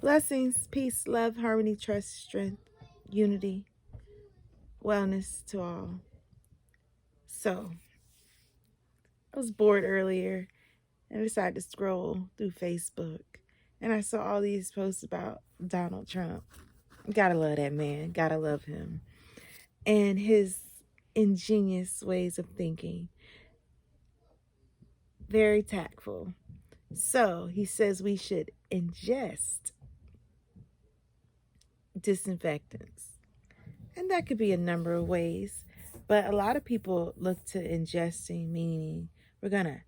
Blessings, peace, love, harmony, trust, strength, unity, wellness to all. So, I was bored earlier and I decided to scroll through Facebook and I saw all these posts about Donald Trump. Gotta love that man, gotta love him. And his ingenious ways of thinking. Very tactful. So, he says we should ingest disinfectants. And that could be a number of ways. But a lot of people look to ingesting, meaning we're going to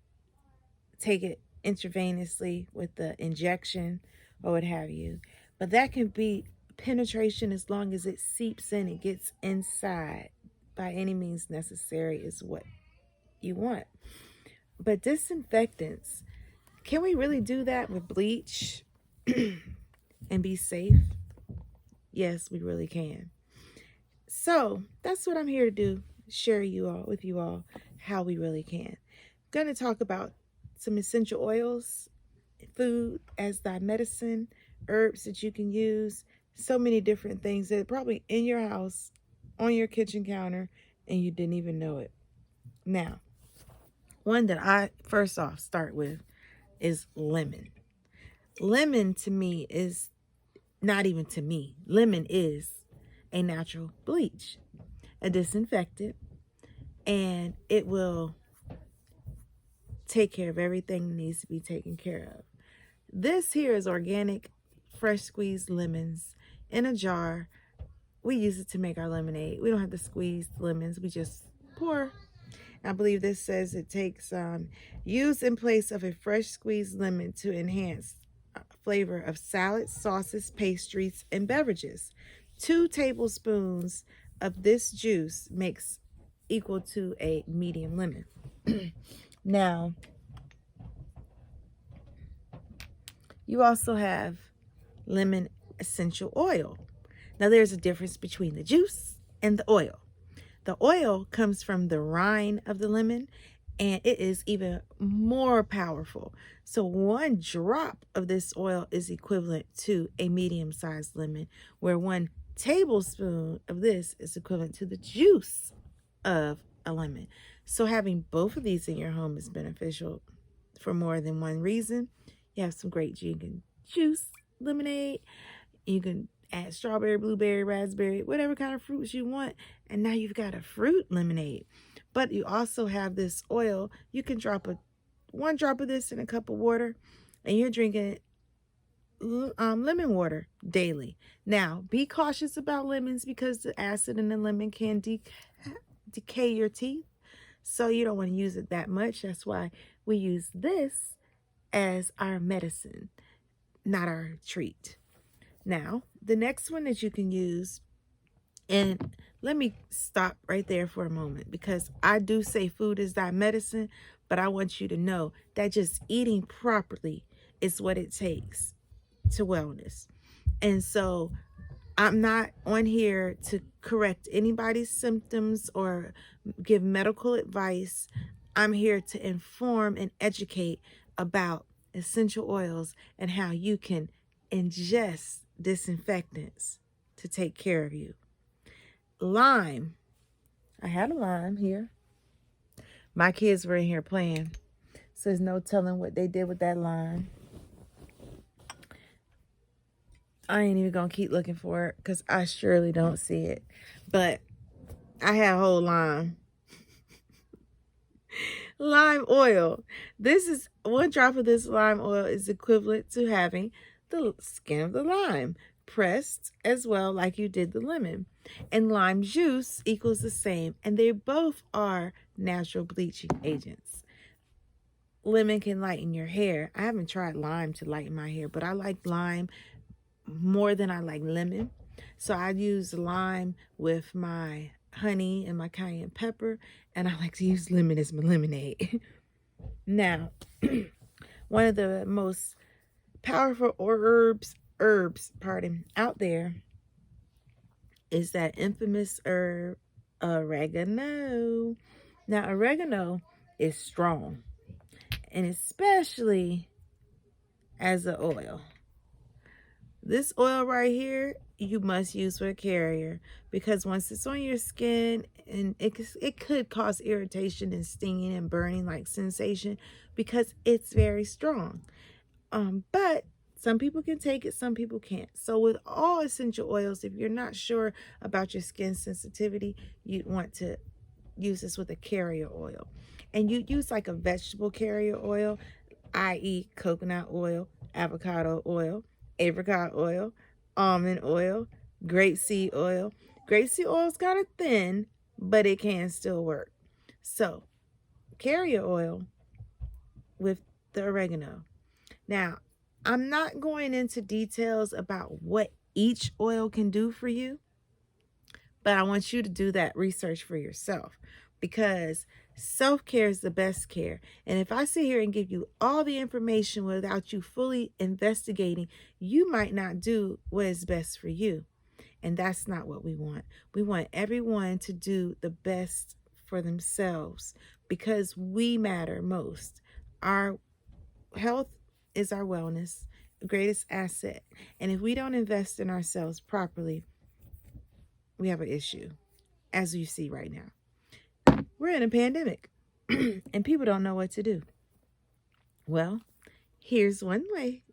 take it intravenously with the injection or what have you. But that can be penetration as long as it seeps in, it gets inside by any means necessary is what you want. But disinfectants, can we really do that with bleach and be safe? Yes, we really can. So that's what I'm here to do, share with you all how we really can. I'm going to talk about some essential oils, food as thy medicine, herbs that you can use, so many different things that are probably in your house, on your kitchen counter, and you didn't even know it. Now, one that I first off start with is lemon. Lemon to me is not even to me. Lemon is a natural bleach, a disinfectant, and it will take care of everything that needs to be taken care of. This here is organic, fresh squeezed lemons in a jar. We use it to make our lemonade. We don't have to squeeze lemons. We just pour. I believe this says it takes used in place of a fresh squeezed lemon to enhance flavor of salads, sauces, pastries, and beverages. 2 tablespoons of this juice makes equal to a medium lemon. Now, you also have lemon essential oil. Now, there's a difference between the juice and the oil. The oil comes from the rind of the lemon, and it is even more powerful. So 1 drop of this oil is equivalent to a medium-sized lemon, where 1 tablespoon of this is equivalent to the juice of a lemon. So having both of these in your home is beneficial for more than one reason. You have some great juice, lemonade. You can add strawberry, blueberry, raspberry, whatever kind of fruits you want. And now you've got a fruit lemonade. But you also have this oil. You can drop 1 drop of this in a cup of water and you're drinking lemon water daily. Now, be cautious about lemons because the acid in the lemon can decay your teeth. So you don't want to use it that much. That's why we use this as our medicine, not our treat. Now, the next one that you can use, and let me stop right there for a moment because I do say food is thy medicine, but I want you to know that just eating properly is what it takes to wellness. And so I'm not on here to correct anybody's symptoms or give medical advice. I'm here to inform and educate about essential oils and how you can ingest disinfectants to take care of you. Lime. I had a lime here. My kids were in here playing, so there's no telling what they did with that lime. I ain't even gonna keep looking for it because I surely don't see it. But I had a whole lime. Lime oil. This is 1 drop of this lime oil is equivalent to having the skin of the lime pressed as well like you did the lemon. And lime juice equals the same. And they both are natural bleaching agents. Lemon can lighten your hair. I haven't tried lime to lighten my hair, but I like lime more than I like lemon. So I use lime with my honey and my cayenne pepper, and I like to use lemon as my lemonade. Now, one of the most powerful herbs out there is that infamous herb oregano. Now, oregano is strong, and especially as an oil. This oil right here, you must use with a carrier, because once it's on your skin, and it could cause irritation and stinging and burning like sensation, because it's very strong. But some people can take it, some people can't. So with all essential oils, if you're not sure about your skin sensitivity, you'd want to use this with a carrier oil. And you use like a vegetable carrier oil, i.e. coconut oil, avocado oil, apricot oil, almond oil, grapeseed oil. Grapeseed oil is kind of thin, but it can still work. So carrier oil with the oregano. Now, I'm not going into details about what each oil can do for you, but I want you to do that research for yourself, because self-care is the best care. And if I sit here and give you all the information without you fully investigating, you might not do what is best for you. And that's not what we want. We want everyone to do the best for themselves, because we matter most. Our health is our wellness, greatest asset. And if we don't invest in ourselves properly, we have an issue, as you see right now. We're in a pandemic and people don't know what to do. Well, here's one way.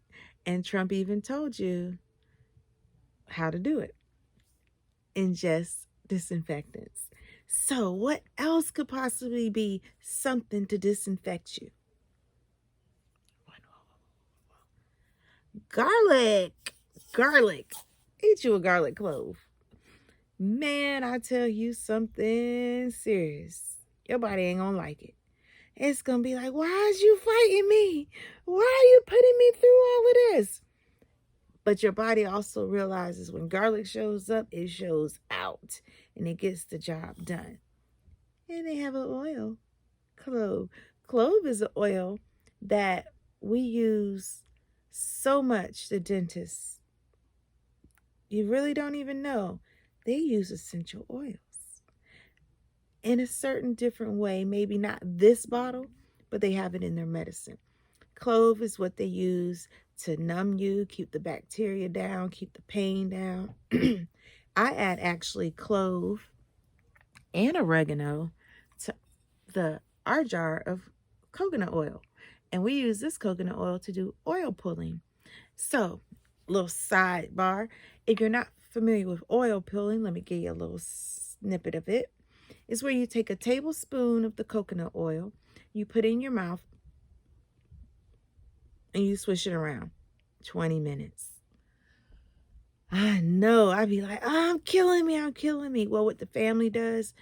And Trump even told you how to do it. Ingest disinfectants. So what else could possibly be something to disinfect you? Garlic. Garlic. Eat you a garlic clove. Man, I tell you something serious. Your body ain't gonna like it. It's gonna be like, why is you fighting me? Why are you putting me through all of this? But your body also realizes when garlic shows up, it shows out and it gets the job done. And they have an oil, clove. Clove is an oil that we use so much, the dentists. You really don't even know. They use essential oils in a certain different way, maybe not this bottle, but they have it in their medicine. Clove is what they use to numb you, keep the bacteria down, keep the pain down. I add actually clove and oregano to our jar of coconut oil. And we use this coconut oil to do oil pulling. So, little sidebar, if you're not familiar with oil pulling, let me give you a little snippet of it. It's where you take a tablespoon of the coconut oil, you put it in your mouth, and you swish it around 20 minutes. I know, I'd be like, oh, I'm killing me. Well, what the family does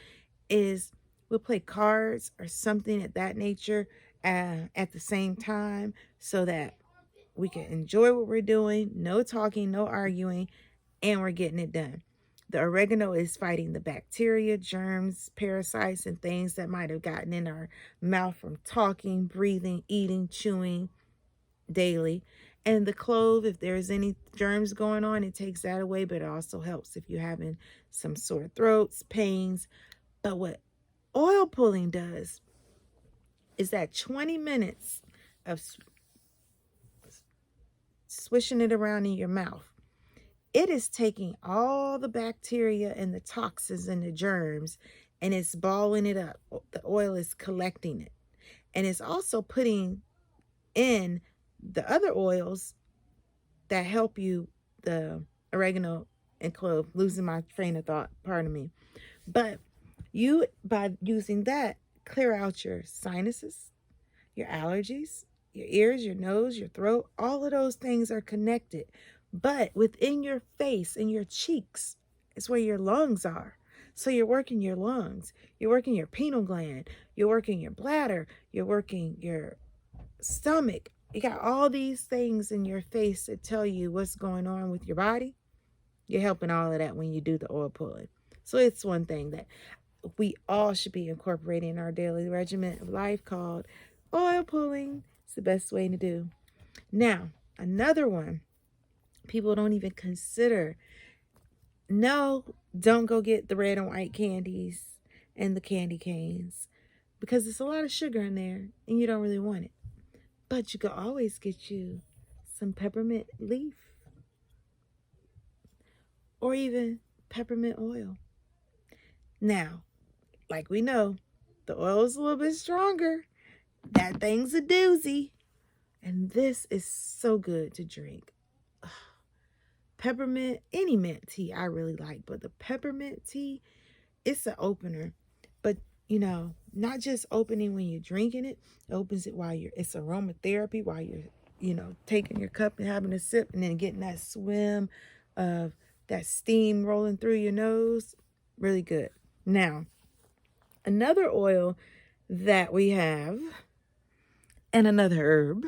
is we'll play cards or something at that nature at the same time, so that we can enjoy what we're doing, no talking, no arguing, and we're getting it done. The oregano is fighting the bacteria, germs, parasites, and things that might have gotten in our mouth from talking, breathing, eating, chewing daily. And the clove, if there's any germs going on, it takes that away, but it also helps if you're having some sore throats, pains. But what oil pulling does is that 20 minutes of swishing it around in your mouth, it is taking all the bacteria and the toxins and the germs, and it's balling it up. The oil is collecting it. And it's also putting in the other oils that help you, the oregano and clove. Losing my train of thought, pardon me. But you, by using that, clear out your sinuses, your allergies, your ears, your nose, your throat. All of those things are connected. But within your face and your cheeks is where your lungs are. So you're working your lungs, you're working your pineal gland, you're working your bladder, you're working your stomach. You got all these things in your face that tell you what's going on with your body. You're helping all of that when you do the oil pulling. So it's one thing that we all should be incorporating in our daily regimen of life, called oil pulling. It's the best way to do. Now, another one people don't even consider. No, don't go get the red and white candies and the candy canes, because there's a lot of sugar in there and you don't really want it. But you can always get you some peppermint leaf or even peppermint oil. Now, like we know, the oil is a little bit stronger. That thing's a doozy. And this is so good to drink. Peppermint, any mint tea I really like, but the peppermint tea, it's an opener. But, you know, not just opening when you're drinking it, it opens it while it's aromatherapy, while you're, you know, taking your cup and having a sip and then getting that swim of that steam rolling through your nose. Really good. Now, another oil that we have and another herb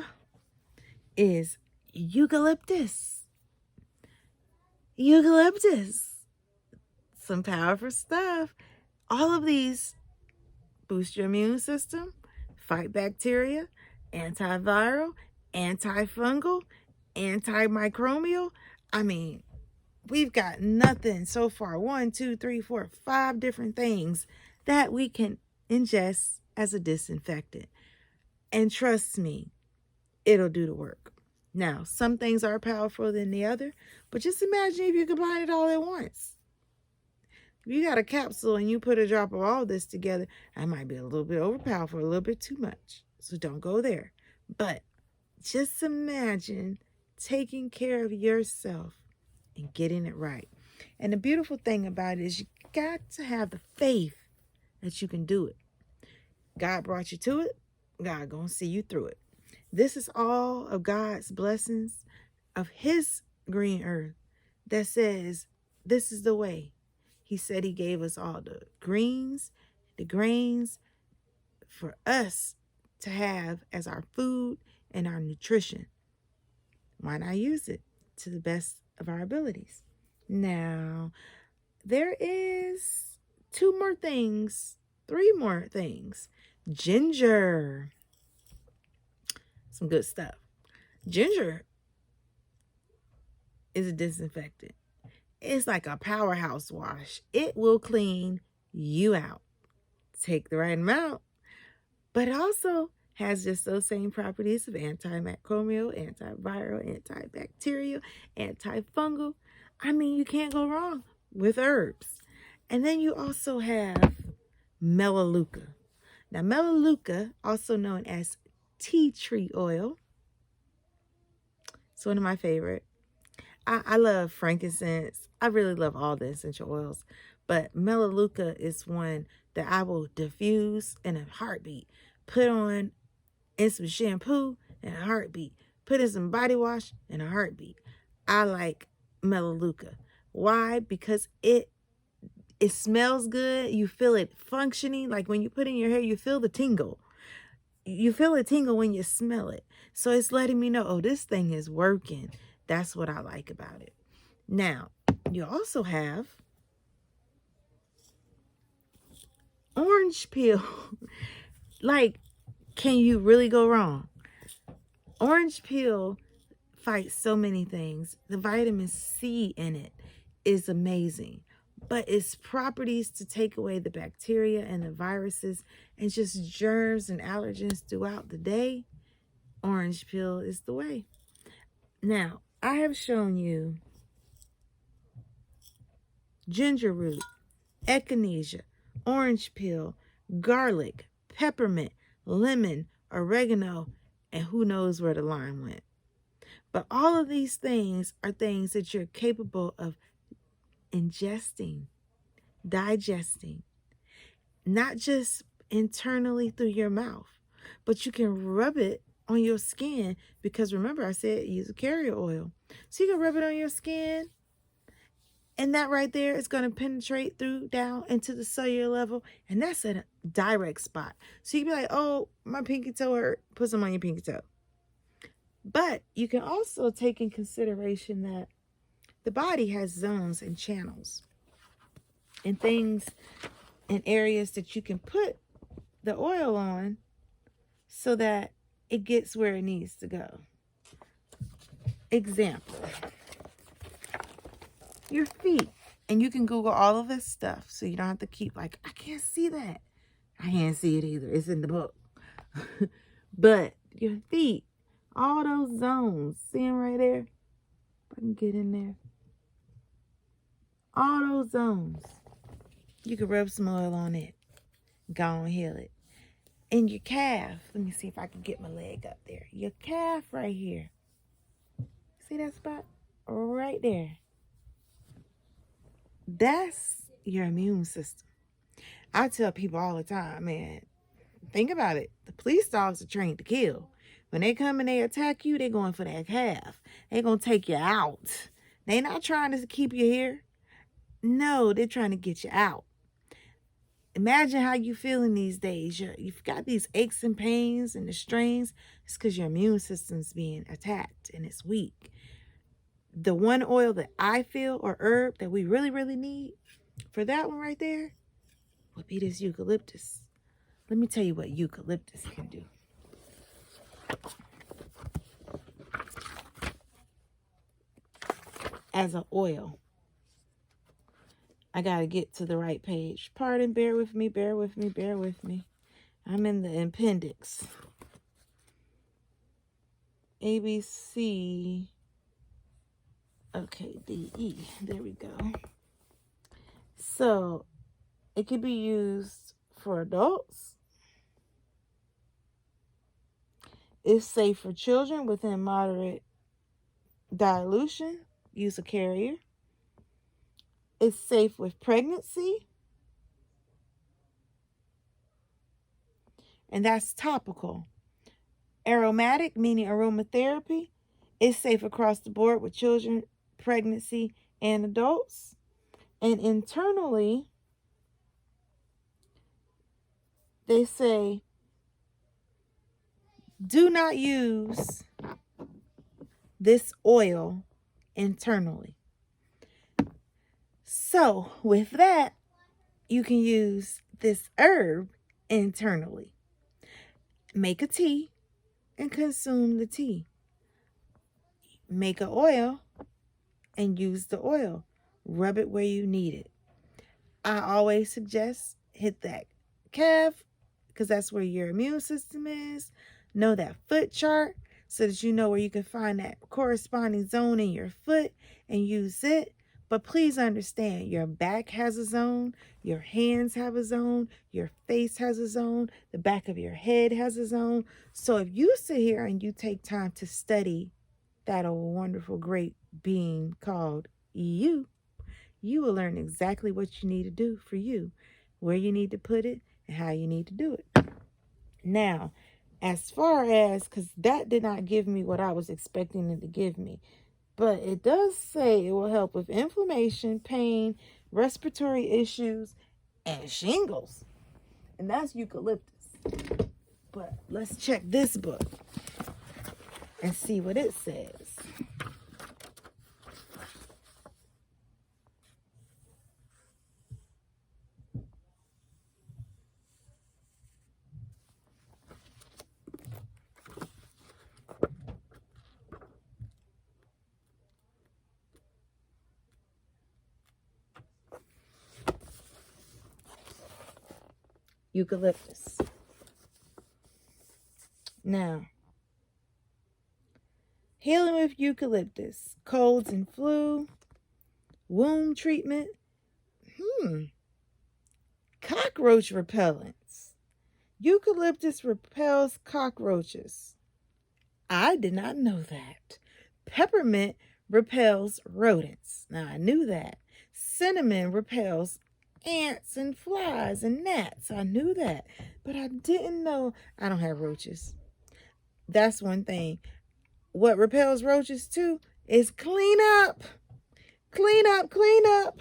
is eucalyptus. Eucalyptus. Some powerful stuff. All of these boost your immune system, fight bacteria, antiviral, antifungal, antimicrobial. I mean, we've got nothing so far. 1, 2, 3, 4, 5 different things that we can ingest as a disinfectant. And trust me, it'll do the work. Now, some things are powerful than the other, but just imagine if you combine it all at once. If you got a capsule and you put a drop of all this together, that might be a little bit overpowerful, a little bit too much. So don't go there. But just imagine taking care of yourself and getting it right. And the beautiful thing about it is you got to have the faith that you can do it. God brought you to it. God gonna see you through it. This is all of God's blessings of his green earth that says this is the way. He said he gave us all the greens, the grains for us to have as our food and our nutrition. Why not use it to the best of our abilities? Now, there is 2 more things, 3 more things. Ginger. Some good stuff. Ginger is a disinfectant. It's like a powerhouse wash. It will clean you out. Take the right amount. But it also has just those same properties of antimicrobial, antiviral, antibacterial, antifungal. I mean, you can't go wrong with herbs. And then you also have melaleuca. Now, melaleuca, also known as tea tree oil. It's one of my favorite. I love frankincense. I really love all the essential oils. But melaleuca is one that I will diffuse in a heartbeat. Put on in some shampoo in a heartbeat. Put in some body wash in a heartbeat. I like melaleuca. Why? Because it smells good. You feel it functioning. Like when you put it in your hair, you feel the tingle. You feel a tingle when you smell it. So it's letting me know, oh, this thing is working. That's what I like about it. Now, you also have orange peel. Like, can you really go wrong? Orange peel fights so many things. The vitamin C in it is amazing. But its properties to take away the bacteria and the viruses and just germs and allergens throughout the day, orange peel is the way. Now, I have shown you ginger root, echinacea, orange peel, garlic, peppermint, lemon, oregano, and who knows where the lime went. But all of these things are things that you're capable of ingesting, digesting, not just internally through your mouth, but you can rub it on your skin because remember I said use a carrier oil. So you can rub it on your skin and that right there is going to penetrate through down into the cellular level and that's at a direct spot. So you can be like, oh, my pinky toe hurt. Put some on your pinky toe. But you can also take in consideration that the body has zones and channels and things and areas that you can put the oil on so that it gets where it needs to go. Example, your feet. And you can Google all of this stuff so you don't have to keep like, I can't see that. I can't see it either. It's in the book. But your feet, all those zones, see them right there? If I can get in there. All those zones. You can rub some oil on it. Go and heal it. And your calf. Let me see if I can get my leg up there. Your calf right here. See that spot? Right there. That's your immune system. I tell people all the time, man, think about it. The police dogs are trained to kill. When they come and they attack you, they're going for that calf. They're going to take you out. They're not trying to keep you here. No, they're trying to get you out. Imagine how you feeling these days. You've got these aches and pains and the strains. It's because your immune system's being attacked and it's weak. The one oil that I feel or herb that we really, really need for that one right there would be this eucalyptus. Let me tell you what eucalyptus can do. As an oil. I got to get to the right page. Pardon, bear with me, bear with me, bear with me. I'm in the appendix. A, B, C. Okay, D, E. There we go. So, it could be used for adults. It's safe for children within moderate dilution. Use a carrier. It's safe with pregnancy. And that's topical. Aromatic, meaning aromatherapy, is safe across the board with children, pregnancy, and adults. And internally, they say, do not use this oil internally. So, with that, you can use this herb internally. Make a tea and consume the tea. Make an oil and use the oil. Rub it where you need it. I always suggest hit that calf because that's where your immune system is. Know that foot chart so that you know where you can find that corresponding zone in your foot and use it. But please understand, your back has a zone, your hands have a zone, your face has a zone, the back of your head has a zone. So if you sit here and you take time to study that old wonderful great being called you, you will learn exactly what you need to do for you, where you need to put it, and how you need to do it. Now, as far as, because that did not give me what I was expecting it to give me, but it does say it will help with inflammation, pain, respiratory issues, and shingles. And that's eucalyptus. But let's check this book and see what it says. Eucalyptus. Now, healing with eucalyptus, colds and flu, wound treatment, cockroach repellents. Eucalyptus repels cockroaches. I did not know that. Peppermint repels rodents. Now, I knew that. Cinnamon repels ants and flies and gnats. I knew that. But I didn't know. I don't have roaches. That's one thing. What repels roaches too is clean up. Clean up, clean up.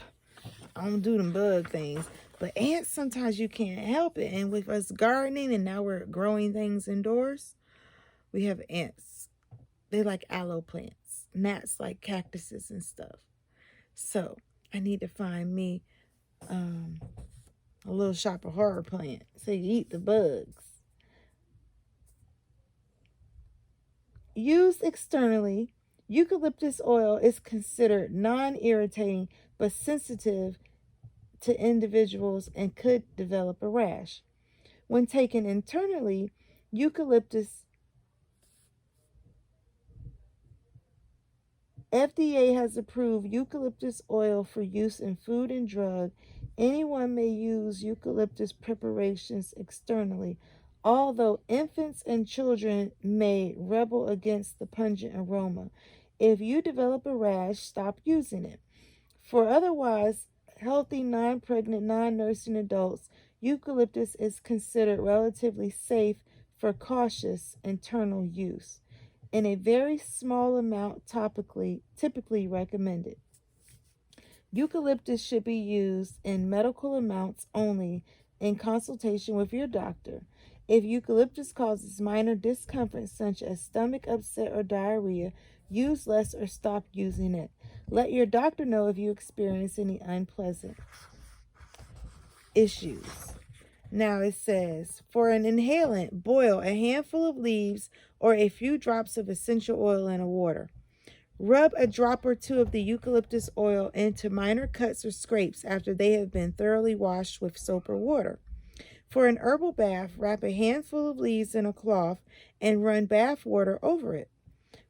I don't do them bug things. But ants, sometimes you can't help it. And with us gardening and now we're growing things indoors, we have ants. They like aloe plants. Gnats like cactuses and stuff. So I need to find me a little shop of horror plant so you eat the bugs. Used externally, eucalyptus oil is considered non-irritating but sensitive to individuals and could develop a rash. When taken internally, eucalyptus FDA has approved eucalyptus oil for use in food and drug. Anyone may use eucalyptus preparations externally, although infants and children may rebel against the pungent aroma. If you develop a rash, stop using it. For otherwise healthy, non-pregnant, non-nursing adults, eucalyptus is considered relatively safe for cautious internal use. In a very small amount typically recommended. Eucalyptus should be used in medical amounts only in consultation with your doctor. If eucalyptus causes minor discomfort such as stomach upset or diarrhea, use less or stop using it. Let your doctor know if you experience any unpleasant issues. Now it says, for an inhalant, boil a handful of leaves or a few drops of essential oil in a water. Rub a drop or two of the eucalyptus oil into minor cuts or scrapes after they have been thoroughly washed with soap or water. For an herbal bath, wrap a handful of leaves in a cloth and run bath water over it.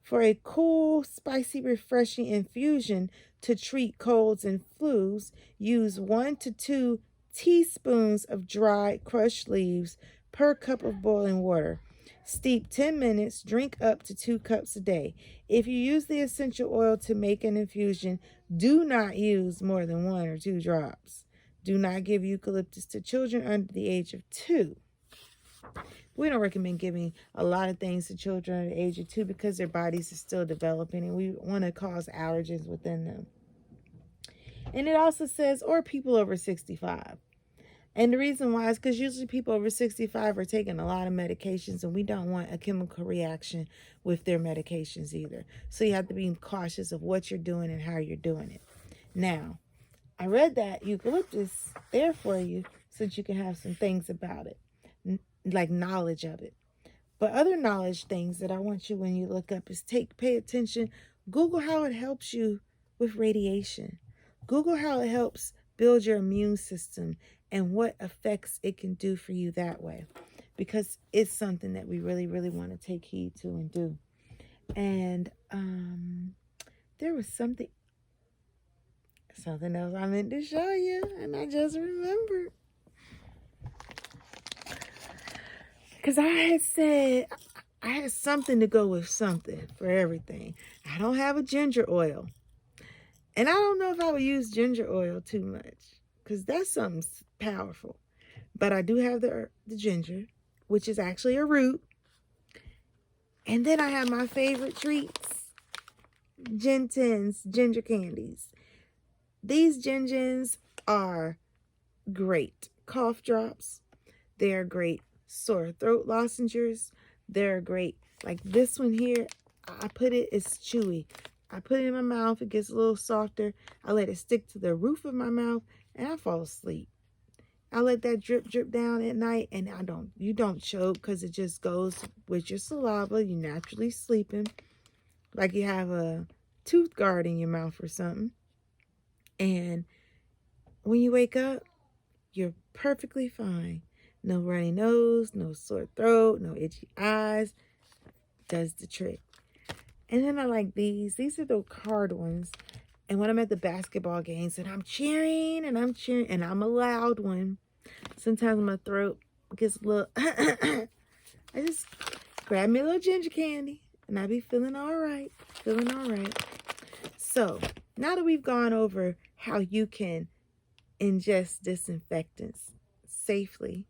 For a cool, spicy, refreshing infusion to treat colds and flus, use 1 to 2 teaspoons of dried crushed leaves per cup of boiling water. Steep 10 minutes, drink up to 2 cups a day. If you use the essential oil to make an infusion, do not use more than 1 or 2 drops. Do not give eucalyptus to children under the age of 2. We don't recommend giving a lot of things to children under the age of 2 because their bodies are still developing and we want to cause allergens within them. And it also says, or people over 65. And the reason why is because usually people over 65 are taking a lot of medications and we don't want a chemical reaction with their medications either. So you have to be cautious of what you're doing and how you're doing it. Now, I read that eucalyptus there for you so that you can have some things about it, like knowledge of it. But other knowledge things that I want you when you look up is pay attention. Google how it helps you with radiation. Google how it helps build your immune system and what effects it can do for you that way. Because it's something that we really, really want to take heed to and do. And there was something else I meant to show you, and I just remembered. Because I had said I had something to go with something for everything. I don't have a ginger oil. And I don't know if I would use ginger oil too much because that's something powerful. But I do have the ginger, which is actually a root. And then I have my favorite treats, Gin-Tins, ginger candies. These Gin-Tins are great cough drops. They're great sore throat lozenges. They're great. Like this one here, I put it, it's chewy. I put it in my mouth, it gets a little softer. I let it stick to the roof of my mouth and I fall asleep. I let that drip down at night and you don't choke because it just goes with your saliva. You're naturally sleeping like you have a tooth guard in your mouth or something. And when you wake up, you're perfectly fine. No runny nose, no sore throat, no itchy eyes. Does the trick. And then I like these. These are the hard ones. And when I'm at the basketball games and I'm cheering and I'm a loud one, sometimes my throat gets a little, I just grab me a little ginger candy and I be feeling all right. So now that we've gone over how you can ingest disinfectants safely,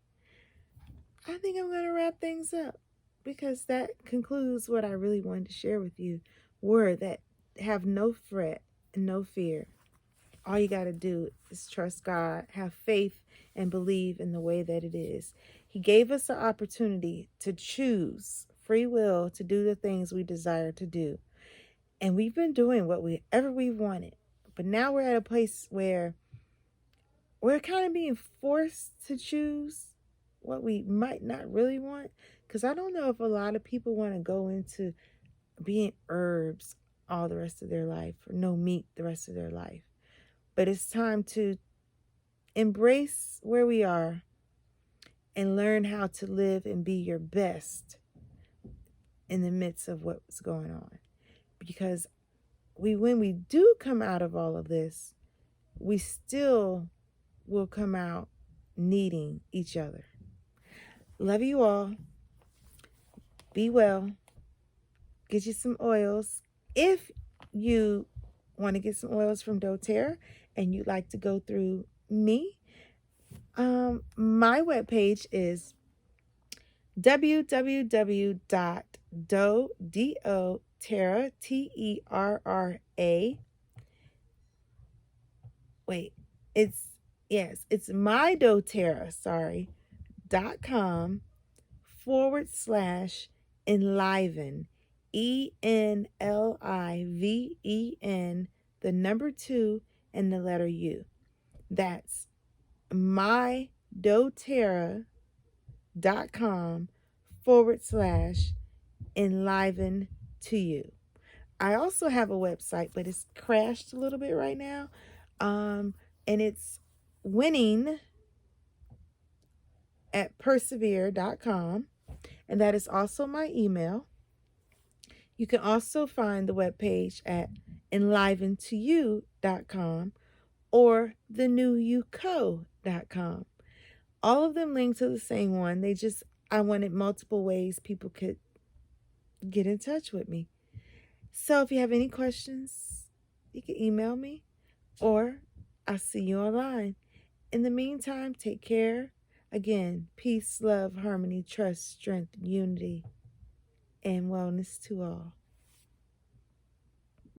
I think I'm going to wrap things up because that concludes what I really wanted to share with you. Word that have no fret and no fear. All you got to do is trust God, have faith, and believe in the way that it is. He gave us the opportunity to choose free will to do the things we desire to do. And we've been doing whatever we wanted. But now we're at a place where we're kind of being forced to choose what we might not really want. Because I don't know if a lot of people want to go into being herbs all the rest of their life or no meat the rest of their life. But it's time to embrace where we are and learn how to live and be your best in the midst of what's going on. Because when we do come out of all of this, we still will come out needing each other. Love you all. Be well. Get you some oils. If you want to get some oils from doTERRA and you'd like to go through me, my webpage is www.doTerra, T-E-R-R-A. Wait, it's mydoterra.com /enliven, ENLIVEN, the number 2 and the letter U. That's mydoterra.com /enliven to you. I also have a website, but it's crashed a little bit right now. And it's winning@persevere.com. And that is also my email. You can also find the webpage at enliven2you.com or thenewuco.com. All of them link to the same one. I wanted multiple ways people could get in touch with me. So if you have any questions, you can email me or I'll see you online. In the meantime, take care. Again, peace, love, harmony, trust, strength, unity, and wellness to all.